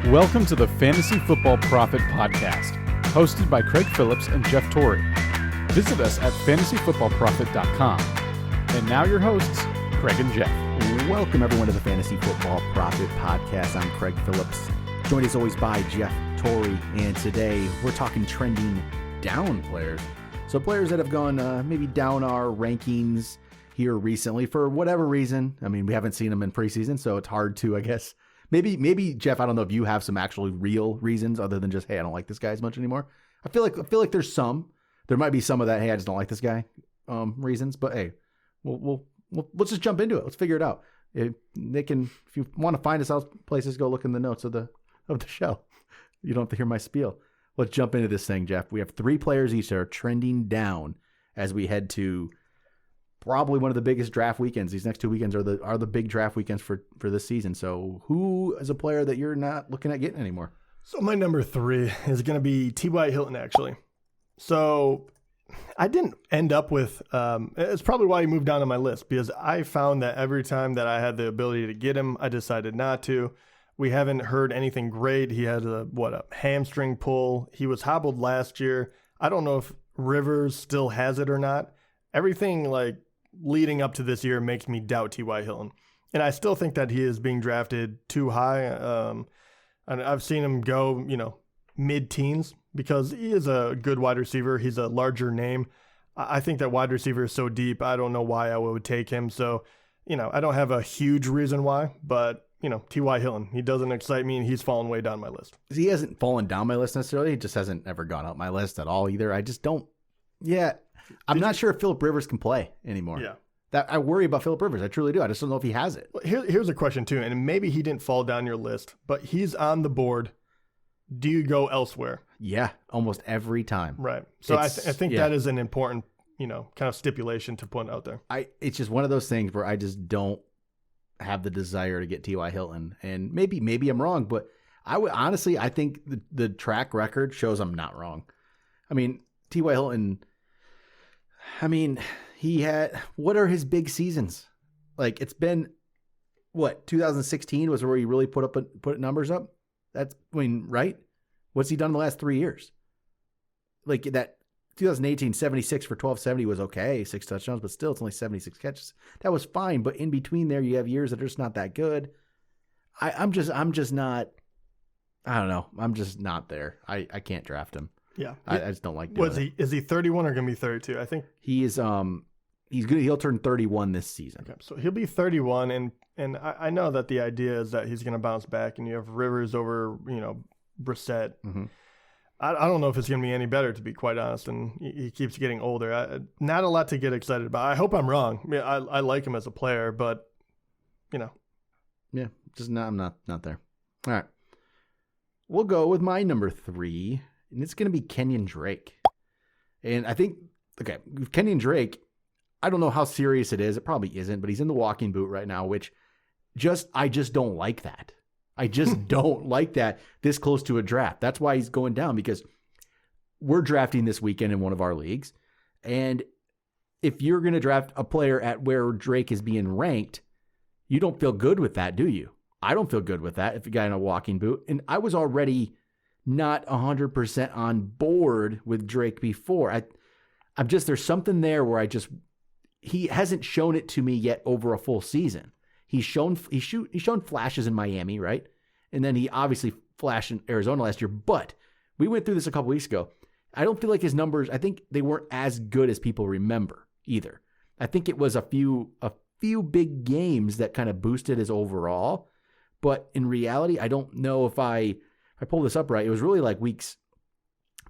Welcome to the Fantasy Football Prophet Podcast, hosted by Craig Phillips and Jeff Torrey. Visit us at fantasyfootballprophet.com. And now your hosts, Craig and Jeff. Welcome everyone to the Fantasy Football Prophet Podcast. I'm Craig Phillips, joined as always by Jeff Torrey, and today we're talking trending down players. So players that have gone maybe down our rankings here recently for whatever reason. I mean, we haven't seen them in preseason, so it's hard to, I guess. Maybe Jeff, I don't know if you have some actually real reasons other than just, hey, I don't like this guy as much anymore. I feel like there's some. There might be some of that, hey, I just don't like this guy reasons. But hey, let's just jump into it. Let's figure it out. If you want to find us out places, go look in the notes of the show. You don't have to hear my spiel. Let's jump into this thing, Jeff. We have 3 players each that are trending down as we head to probably one of the biggest draft weekends. These next 2 weekends are the big draft weekends for this season. So who is a player that you're not looking at getting anymore? So my number 3 is going to be T.Y. Hilton, actually. So I didn't end up with, it's probably why he moved down on my list, because I found that every time that I had the ability to get him, I decided not to. We haven't heard anything great. He had a hamstring pull. He was hobbled last year. I don't know if Rivers still has it or not. Everything leading up to this year makes me doubt T.Y. Hilton. And I still think that he is being drafted too high. And I've seen him go, mid-teens because he is a good wide receiver. He's a larger name. I think that wide receiver is so deep. I don't know why I would take him. So, I don't have a huge reason why, but T.Y. Hilton, he doesn't excite me, and he's fallen way down my list. He hasn't fallen down my list necessarily. He just hasn't ever gone up my list at all either. I just don't. Yeah, I'm not sure if Phillip Rivers can play anymore. Yeah. That I worry about Phillip Rivers. I truly do. I just don't know if he has it. Well, here's a question, too, and maybe he didn't fall down your list, but he's on the board. Do you go elsewhere? Yeah, almost every time. Right. So I think that is an important, kind of stipulation to put out there. It's just one of those things where I just don't have the desire to get T.Y. Hilton, and maybe I'm wrong, but I think the track record shows I'm not wrong. I mean, T.Y. Hilton, what are his big seasons? It's been 2016 was where he really put numbers up. Right? What's he done in the last 3 years? That 2018, 76 for 1270 was okay, 6 touchdowns, but still it's only 76 catches. That was fine, but in between there you have years that are just not that good. I'm just not, I don't know. I'm just not there. I can't draft him. Yeah. I just don't like doing it. Is he 31 or going to be 32? I think he is, he's good. He'll turn 31 this season. Okay, so he'll be 31, and I know that the idea is that he's going to bounce back, and you have Rivers over, Brissett. Mm-hmm. I don't know if it's going to be any better, to be quite honest, and he keeps getting older. Not a lot to get excited about. I hope I'm wrong. I mean, I like him as a player, but, Yeah, just not, I'm not there. All right. We'll go with my number 3, and it's going to be Kenyan Drake. And I think, with Kenyan Drake, I don't know how serious it is. It probably isn't, but he's in the walking boot right now, which I just don't like that. I just don't like that this close to a draft. That's why he's going down, because we're drafting this weekend in one of our leagues. And if you're going to draft a player at where Drake is being ranked, you don't feel good with that, do you? I don't feel good with that if a guy in a walking boot. And I was already not 100% on board with Drake before. There's something there where he hasn't shown it to me yet over a full season. He's shown flashes in Miami, right? And then he obviously flashed in Arizona last year. But we went through this a couple weeks ago. I don't feel like his numbers, I think they weren't as good as people remember either. I think it was a few big games that kind of boosted his overall. But in reality, I don't know if I pull this up right. It was really weeks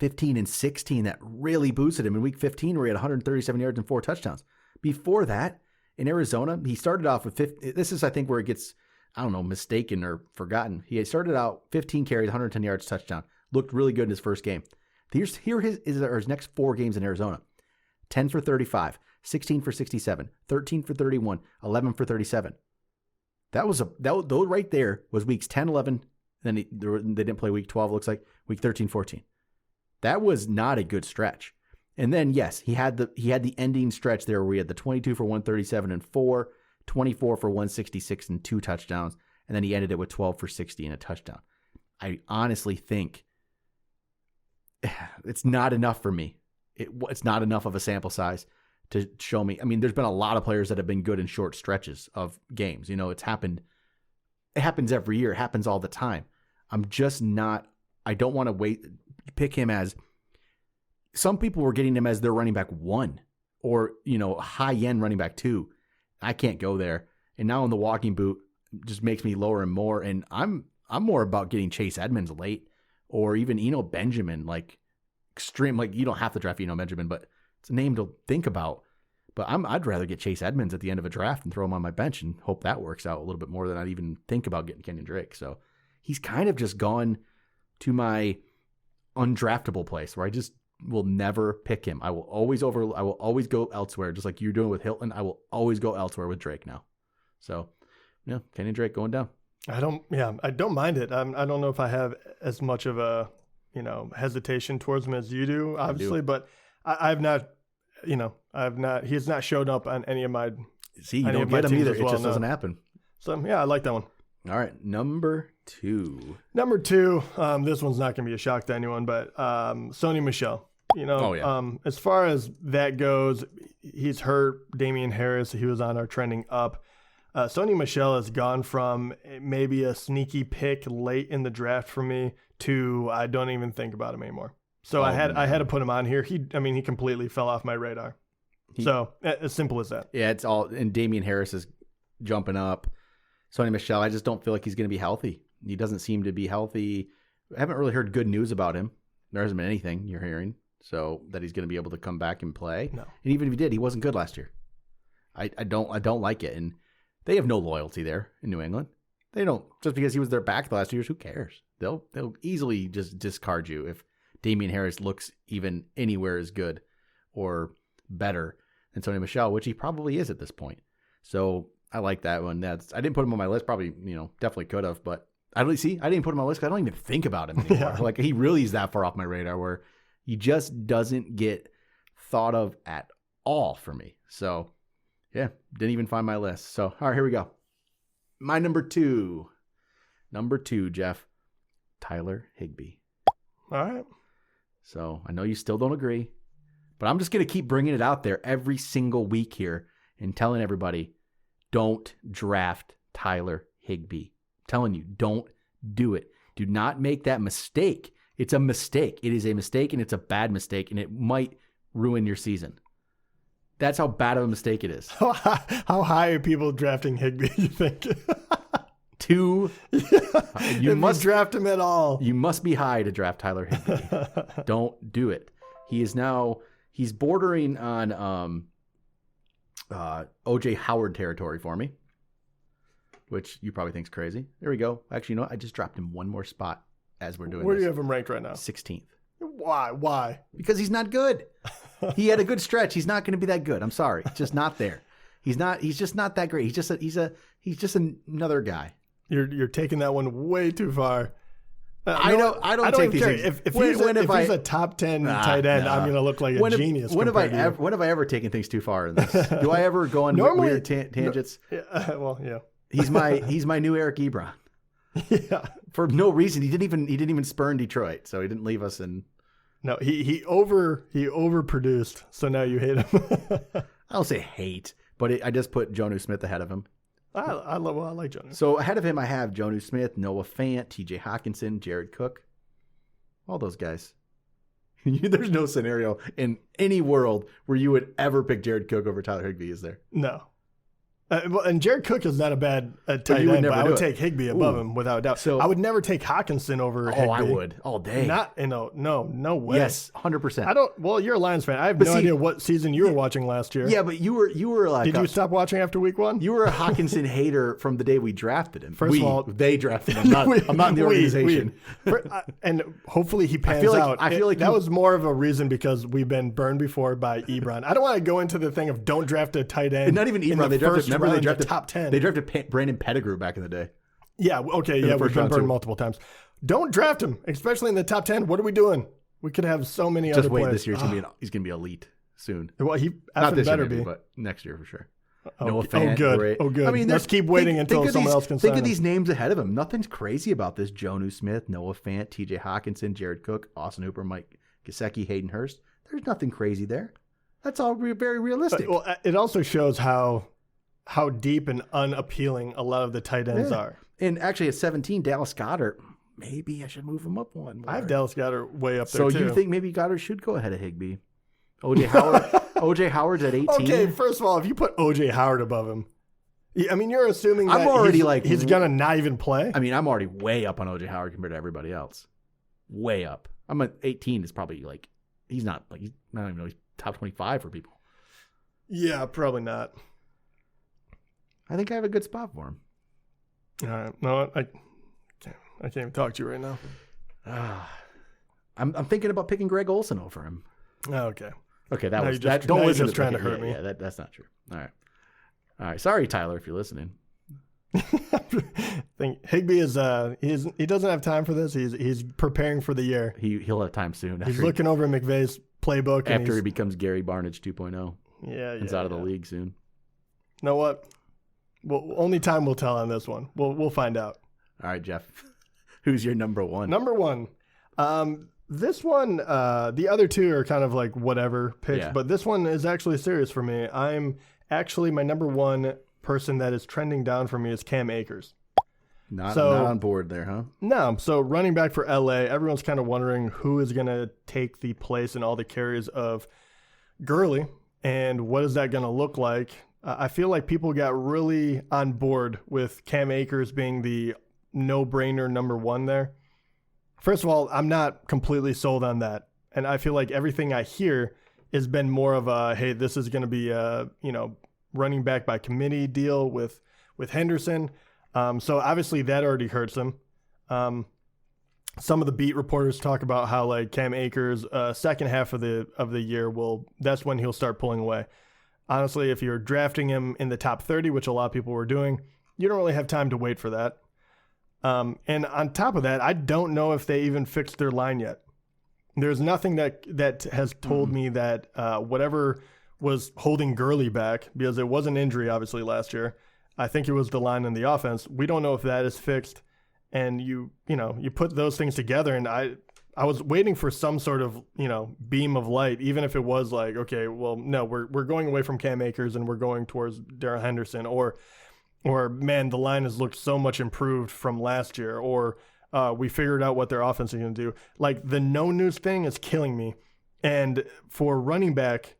15 and 16 that really boosted him. In week 15, where he had 137 yards and 4 touchdowns. Before that, in Arizona, he started off with 50. This is, I think, where it gets, mistaken or forgotten. He had started out 15 carries, 110 yards, touchdown. Looked really good in his first game. Here his next 4 games in Arizona. 10 for 35, 16 for 67, 13 for 31, 11 for 37. That right there was weeks 10, 11. Then they didn't play week 12, looks like, week 13, 14. That was not a good stretch. And then, yes, he had the ending stretch there where he had the 22 for 137 and 4, 24 for 166 and 2 touchdowns, and then he ended it with 12 for 60 and a touchdown. I honestly think it's not enough for me. It's not enough of a sample size to show me. I mean, there's been a lot of players that have been good in short stretches of games. It's happened. It happens every year. It happens all the time. I'm just not. I don't want to pick him as. Some people were getting him as their running back 1 or, high end running back 2. I can't go there. And now in the walking boot just makes me lower and more. And I'm more about getting Chase Edmonds late or even Eno Benjamin, like extreme. Like you don't have to draft Eno Benjamin, but it's a name to think about. But I'd rather get Chase Edmonds at the end of a draft and throw him on my bench and hope that works out a little bit more than I'd even think about getting Kenyan Drake. So he's kind of just gone to my undraftable place where I just will never pick him. I will always go elsewhere, just like you're doing with Hilton. I will always go elsewhere with Drake now. So, Kenyan Drake going down. I don't mind it. I don't know if I have as much of a, hesitation towards him as you do, obviously, but I've not, he has not showed up on any of my. See, you don't get him either. It just doesn't happen. So, yeah, I like that one. All right, number 2. This one's not going to be a shock to anyone, but Sony Michel. As far as that goes, he's hurt. Damian Harris, he was on our trending up. Sony Michel has gone from maybe a sneaky pick late in the draft for me to I don't even think about him anymore. So I had to put him on here. He completely fell off my radar. So as simple as that. Yeah, it's all. And Damian Harris is jumping up. Sony Michel, I just don't feel like he's going to be healthy. He doesn't seem to be healthy. I haven't really heard good news about him. There hasn't been anything you're hearing. So that he's going to be able to come back and play. No. And even if he did, he wasn't good last year. I don't like it. And they have no loyalty there in New England. They don't, just because he was their back the last 2 years, who cares? They'll easily just discard you if Damian Harris looks even anywhere as good or better than Sony Michel, which he probably is at this point. So I like that one. I didn't put him on my list. Probably, definitely could have, but I didn't put him on my list because I don't even think about him anymore. Yeah. Like he really is that far off my radar where he just doesn't get thought of at all for me. So, yeah, didn't even find my list. So, all right, here we go. My number 2. Number 2, Jeff. Tyler Higbee. All right. So, I know you still don't agree, but I'm just going to keep bringing it out there every single week here and telling everybody, don't draft Tyler Higbee. I'm telling you, don't do it. Do not make that mistake. It's a mistake. It is a mistake, and it's a bad mistake, and it might ruin your season. That's how bad of a mistake it is. How high are people drafting Higbee, you think? 2. You must draft him at all. You must be high to draft Tyler Higbee. Don't do it. He's bordering on O.J. Howard territory for me, which you probably think's crazy. There we go. Actually, you know what? I just dropped him one more spot as we're doing Where this. do you have him ranked right now? 16th. Why? Because he's not good. He had a good stretch. He's not going to be that good. I'm sorry. It's just not there. He's just not that great. He's just another guy. You're taking that one way too far. I don't take these things. If he's a top 10 tight end, I'm going to look like a genius. When have I ever taken things too far in this? Do I ever go on weird tangents? Well, yeah. He's my new Eric Ebron. Yeah. For no reason. He didn't even spurn Detroit, so he didn't leave us in. No, he overproduced, so now you hate him. I don't say hate, but I just put Juju Smith ahead of him. I like Juju. So ahead of him, I have Juju Smith, Noah Fant, T.J. Hawkinson, Jared Cook, all those guys. There's no scenario in any world where you would ever pick Jared Cook over Tyler Higbee, is there? No. And Jared Cook is not a bad tight end, but I would take Higbee above him without a doubt. So I would never take Hawkinson over Higbee. I would all day. No way. Yes, 100%. I don't. Well, you're a Lions fan. I have no idea what season you were watching last year. Yeah, but you were like. Did you stop watching after week 1? You were a Hawkinson hater from the day we drafted him. First of all, they drafted him. I'm not in the organization. And hopefully he pans out. I feel like that was more of a reason because we've been burned before by Ebron. I don't want to go into the thing of don't draft a tight end. And not even Ebron. They drafted top 10. They drafted Brandon Pettigrew back in the day. Yeah, okay, yeah, we've been burned multiple times. Don't draft him, especially in the top 10. What are we doing? We could have so many other players. This year. He's going to be elite soon. Well, he not this better year, maybe, be. But next year for sure. Noah Fant. Good. Great. Oh, good. I mean, let's keep waiting until someone else can sign Think of him. these names ahead of him. Nothing's crazy about this. Juju Smith, Noah Fant, T.J. Hawkinson, Jared Cook, Austin Hooper, Mike Gesicki, Hayden Hurst. There's nothing crazy there. That's all very realistic. Well, it also shows how deep and unappealing a lot of the tight ends are. And actually, at 17, Dallas Goedert, maybe I should move him up one more. I have Dallas Goedert way up there, So too. you think maybe Goddard should go ahead of Higbee? OJ Howard's at 18. Okay, first of all, if you put OJ Howard above him, I mean, you're assuming that I'm already he's going to not even play? I mean, I'm already way up on OJ Howard compared to everybody else. Way up. I'm at 18 is probably like, he's not, like, I don't even know, he's top 25 for people. Yeah, probably not. I think I have a good spot for him. All right. No, I can't even talk to you right now. I'm thinking about picking Greg Olsen over him. Oh, okay. Okay, Now was you're that. just- Don't now you're listen just to trying to hurt me. Yeah, that's not true. All right. Sorry, Tyler, if you're listening. Higbee is he doesn't have time for this. He's preparing for the year. He'll have time soon. He's looking over McVay's playbook after he becomes Gary Barnage 2.0. Yeah, He's out of the league soon. You know what? Well, only time will tell on this one. We'll find out. All right, Jeff. Who's your number one? Number one. This one, the other two are kind of like whatever picks, but this one is actually serious for me. I'm actually my number one person that is trending down for me is Cam Akers. Not on board there, huh? No. So running back for LA, everyone's kind of wondering who is going to take the place and all the carries of Gurley, and what is that going to look like? I feel like people got really on board with Cam Akers being the no-brainer number one there. First of all, I'm not completely sold on that. And I feel like everything I hear has been more of a, hey, this is going to be a, running back by committee deal with Henderson. So obviously that already hurts him. Some of the beat reporters talk about how like Cam Akers, second half of the year that's when he'll start pulling away. Honestly, if you're drafting him in the top 30, which a lot of people were doing, you don't really have time to wait for that. And on top of that, I don't know if they even fixed their line yet. There's nothing that has told me that whatever was holding Gurley back, because it was an injury obviously last year. I think it was the line in the offense. We don't know if that is fixed. And you put those things together, and I was waiting for some sort of, beam of light, even if it was like, okay, well, no, we're going away from Cam Akers and we're going towards Darrell Henderson, or man, the line has looked so much improved from last year, or we figured out what their offense is going to do. Like the no news thing is killing me. And for running back,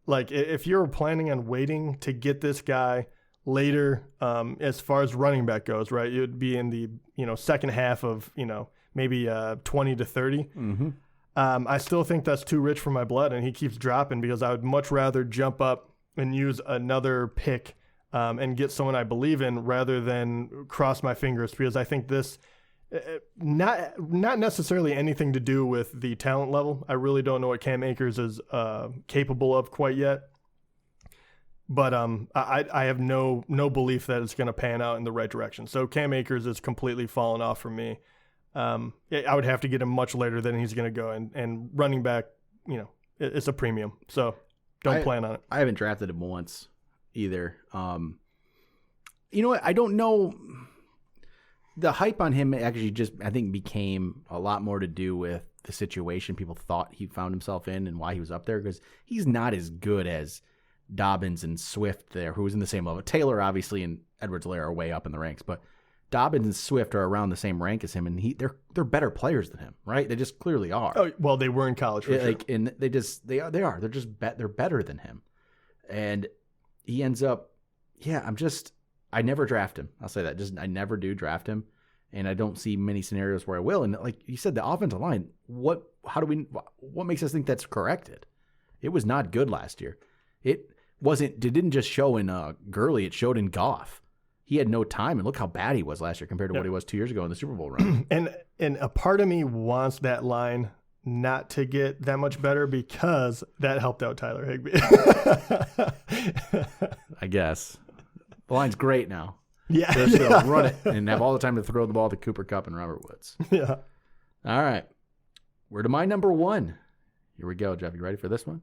like if you're planning on waiting to get this guy later, as far as running back goes, right, it would be in the second half of maybe 20 to 30. Mm-hmm. I still think that's too rich for my blood, and he keeps dropping because I would much rather jump up and use another pick and get someone I believe in rather than cross my fingers, because I think this not necessarily anything to do with the talent level. I really don't know what Cam Akers is capable of quite yet. But I have no belief that it's going to pan out in the right direction. So Cam Akers is completely fallen off for me. I would have to get him much later than he's going to go. And running back, it's a premium. So don't plan on it. I haven't drafted him once either. You know what? I don't know. The hype on him actually just, I think, became a lot more to do with the situation people thought he found himself in and why he was up there, because he's not as good as Dobbins and Swift there, who was in the same level. Taylor, obviously, and Edwards-Helaire are way up in the ranks, but Dobbins and Swift are around the same rank as him, and they're better players than him, right? They just clearly are. Oh, well, they were in college for sure. And they are. They're better than him, and he ends up. Yeah, I never draft him. I'll say that. I never do draft him, and I don't see many scenarios where I will. And like you said, the offensive line. What makes us think that's corrected? It was not good last year. It didn't just show in Gurley, it showed in Goff. He had no time, and look how bad he was last year compared to what he was 2 years ago in the Super Bowl run. And a part of me wants that line not to get that much better because that helped out Tyler Higbee. I guess. The line's great now. Yeah. They're just going to run it and have all the time to throw the ball to Cooper Kupp and Robert Woods. Yeah. All right. We're to my number one. Here we go, Jeff. You ready for this one?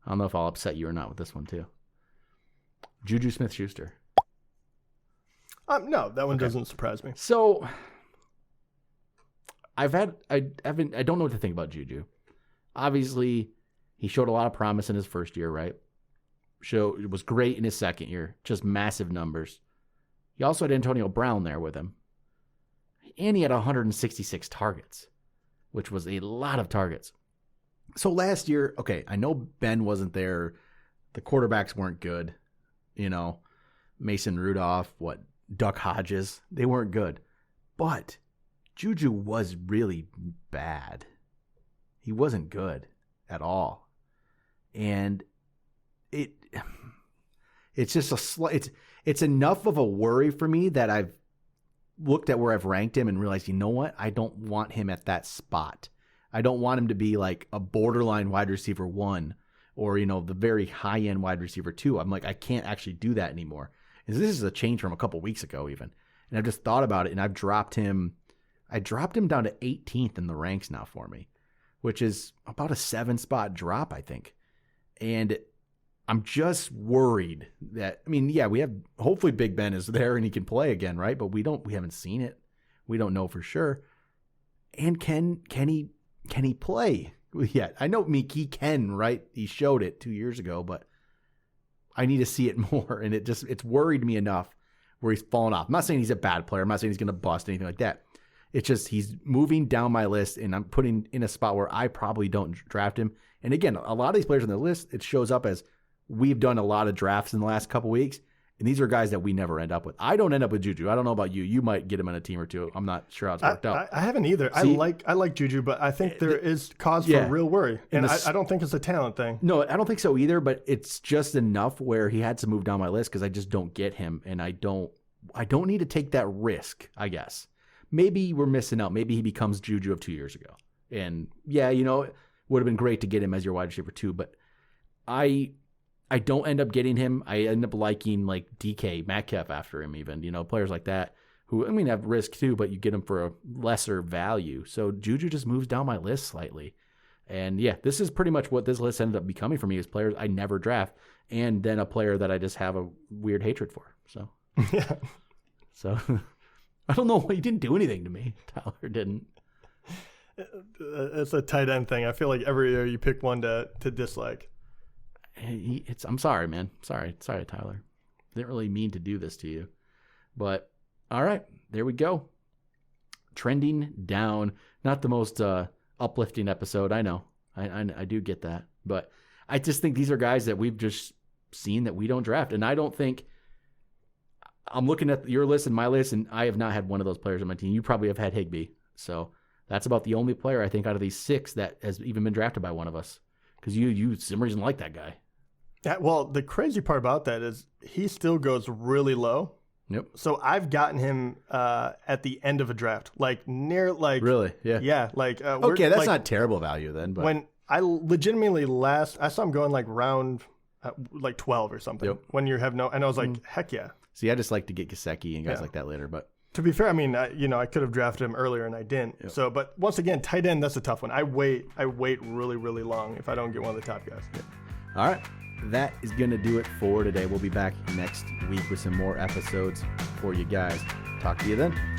I don't know if I'll upset you or not with this one, too. Juju Smith-Schuster. No, that one doesn't surprise me. So I don't know what to think about Juju. Obviously, he showed a lot of promise in his first year, right? It was great in his second year, just massive numbers. He also had Antonio Brown there with him. And he had 166 targets, which was a lot of targets. So last year, okay, I know Ben wasn't there. The quarterbacks weren't good. Mason Rudolph, Duck Hodges, they weren't good. But Juju was really bad. He wasn't good at all. And it's just it's enough of a worry for me that I've looked at where I've ranked him and realized, you know what? I don't want him at that spot. I don't want him to be like a borderline wide receiver 1 or, the very high end wide receiver 2. I'm like, I can't actually do that anymore. And this is a change from a couple weeks ago even. And I've just thought about it and I've dropped him. I dropped him down to 18th in the ranks now for me, which is about a 7-spot drop, I think. And I'm just worried that, we have, hopefully Big Ben is there and he can play again, right? But we haven't seen it. We don't know for sure. And can he play yet? I know he can, right? He showed it 2 years ago, but I need to see it more. And it's worried me enough where he's fallen off. I'm not saying he's a bad player. I'm not saying he's going to bust, anything like that. It's just he's moving down my list and I'm putting in a spot where I probably don't draft him. And again, a lot of these players on the list, it shows up as we've done a lot of drafts in the last couple weeks, and these are guys that we never end up with. I don't end up with Juju. I don't know about you. You might get him on a team or two. I'm not sure how it's worked out. I haven't either. See, I like Juju, but I think there is cause for real worry, and I don't think it's a talent thing. No, I don't think so either. But it's just enough where he had to move down my list because I just don't get him, and I don't need to take that risk. I guess maybe we're missing out. Maybe he becomes Juju of 2 years ago, and it would have been great to get him as your wide receiver 2, but I don't end up getting him. I end up liking like DK Metcalf after him even, players like that who, have risk too, but you get them for a lesser value. So Juju just moves down my list slightly. And this is pretty much what this list ended up becoming for me, is players I never draft and then a player that I just have a weird hatred for. So, yeah. So I don't know. He didn't do anything to me. Tyler didn't. It's a tight end thing. I feel like every year you pick one to dislike. I'm sorry, man. Sorry, Tyler. Didn't really mean to do this to you. But, all right, there we go. Trending down. Not the most uplifting episode, I know. I do get that. But I just think these are guys that we've just seen that we don't draft. And I don't think – I'm looking at your list and my list, and I have not had one of those players on my team. You probably have had Higbee. So that's about the only player, I think, out of these 6 that has even been drafted by one of us. Because you for some reason like that guy. Yeah, well, the crazy part about that is he still goes really low. Yep. So I've gotten him at the end of a draft, Really? Yeah. Yeah, okay, that's not terrible value then. But when I legitimately I saw him going like round 12 or something. Yep. When you have and I was like, heck yeah. See, I just like to get Gesicki and guys like that later, but. To be fair, I could have drafted him earlier and I didn't. Yep. So, but once again, tight end, that's a tough one. I wait really, really long if I don't get one of the top guys. Yep. All right. That is going to do it for today. We'll be back next week with some more episodes for you guys. Talk to you then.